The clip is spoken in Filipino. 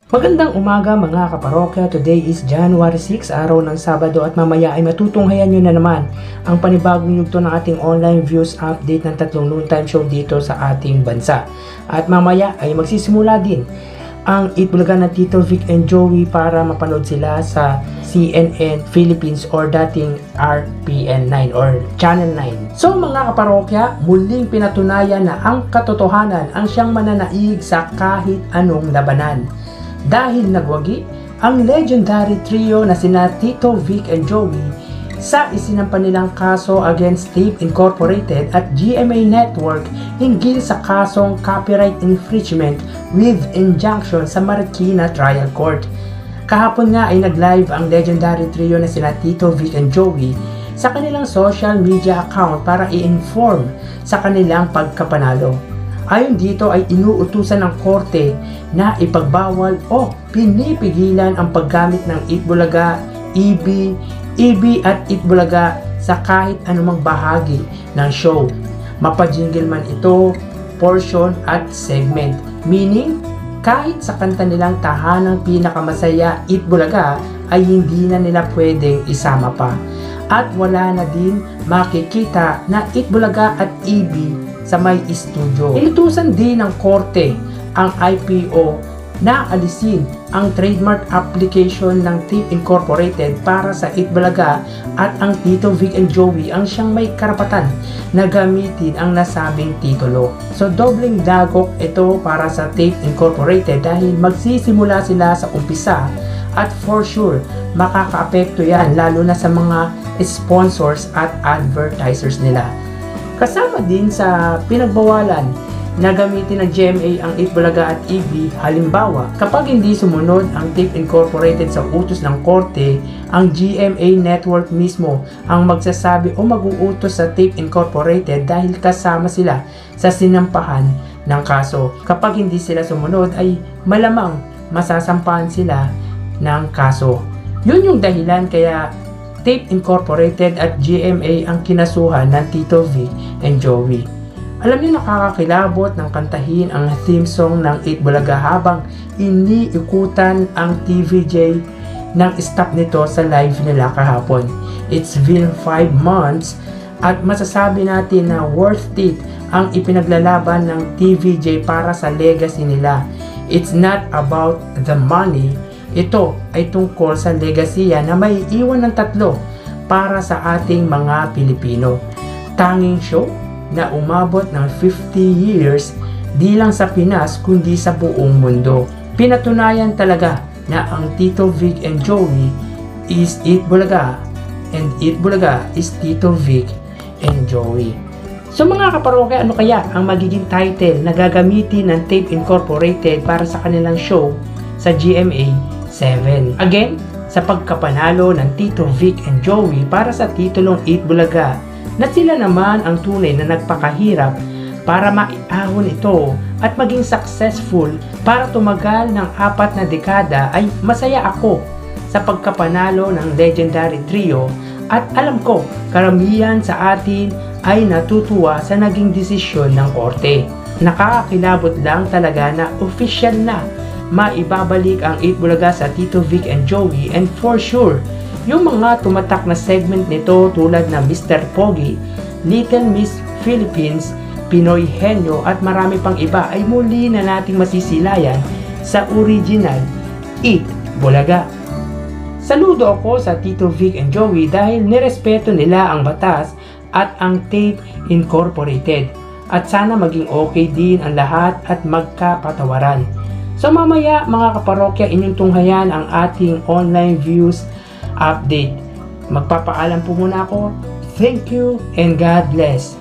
Magandang umaga mga kaparokya. Today is January 6, araw ng Sabado, at mamaya ay matutunghayan nyo na naman ang panibagong yugto ng ating online views update ng tatlong noontime show dito sa ating bansa. At mamaya ay magsisimula din ang Eat Bulaga ng Tito Vic and Joey para mapanood sila sa CNN Philippines or dating RPN9 or Channel 9. So mga kaparokya, muling pinatunayan na ang katotohanan ang siyang mananaig sa kahit anong labanan. Dahil nagwagi ang legendary trio na sina Tito Vic and Joey sa isinampa nilang kaso against Tape Incorporated at GMA Network hinggil sa kasong copyright infringement with injunction sa Marikina Trial Court. Kahapon nga ay nag-live ang legendary trio na sina Tito Vic and Joey sa kanilang social media account para i-inform sa kanilang pagkapanalo. Ayon dito ay inuutusan ng korte na ipagbawal o pinipigilan ang paggamit ng Eat Bulaga, EB at Eat Bulaga sa kahit anumang bahagi ng show. Mapa-jingle man ito, portion at segment. Meaning, kahit sa kanta nilang tahanang pinakamasaya Eat Bulaga ay hindi na nila pwedeng isama pa. At wala na din makikita na Eat Bulaga at EB sa may studio. Inutusan din ng korte ang IPO na alisin ang trademark application ng Tape Incorporated para sa Eat Bulaga at ang Tito Vic and Joey ang siyang may karapatan na gamitin ang nasabing titulo. So dobleng dagok ito para sa Tape Incorporated dahil magsisimula sila sa umpisa at for sure makakaapekto yan lalo na sa mga sponsors at advertisers nila. Kasama din sa pinagbawalan na gamitin ng GMA ang Eat Bulaga at EB, halimbawa, kapag hindi sumunod ang Tape Incorporated sa utos ng korte, ang GMA Network mismo ang magsasabi o mag-uutos sa Tape Incorporated dahil kasama sila sa sinampahan ng kaso. Kapag hindi sila sumunod ay malamang masasampahan sila ng kaso. Yun yung dahilan kaya Tape Incorporated at GMA ang kinasuhan ng Tito Vic and Joey. Alam niyo, nakakakilabot ng kantahin ang theme song ng Eat Bulaga habang iniikutan ang TVJ ng staff nito sa live nila kahapon. It's been 5 months at masasabi natin na worth it ang ipinaglalaban ng TVJ para sa legacy nila. It's not about the money. Ito ay tungkol sa legasiya na may iwan ng tatlo para sa ating mga Pilipino. Tanging show na umabot ng 50 years di lang sa Pinas kundi sa buong mundo. Pinatunayan talaga na ang Tito Vic and Joey is Eat Bulaga and Eat Bulaga is Tito Vic and Joey. So mga kaparokya, ano kaya ang magiging title na gagamitin ng Tape Incorporated para sa kanilang show sa GMA 7? Again, sa pagkapanalo ng Tito Vic and Joey para sa titulong Eat Bulaga na sila naman ang tunay na nagpakahirap para maiahon ito at maging successful para tumagal ng 4 na dekada, ay masaya ako sa pagkapanalo ng legendary trio at alam ko karamihan sa atin ay natutuwa sa naging desisyon ng korte. Nakakakilabot lang talaga na official na maibabalik ang Eat Bulaga sa Tito Vic and Joey, and for sure, yung mga tumatak na segment nito tulad na Mr. Pogi, Little Miss Philippines, Pinoy Henyo at marami pang iba ay muli na nating masisilayan sa original Eat Bulaga. Saludo ako sa Tito Vic and Joey dahil nirespeto nila ang batas at ang Tape Incorporated, at sana maging okay din ang lahat at magkapatawaran. So mamaya mga kaparokya, inyong tunghayan ang ating online views update. Magpapaalam po muna ako. Thank you and God bless.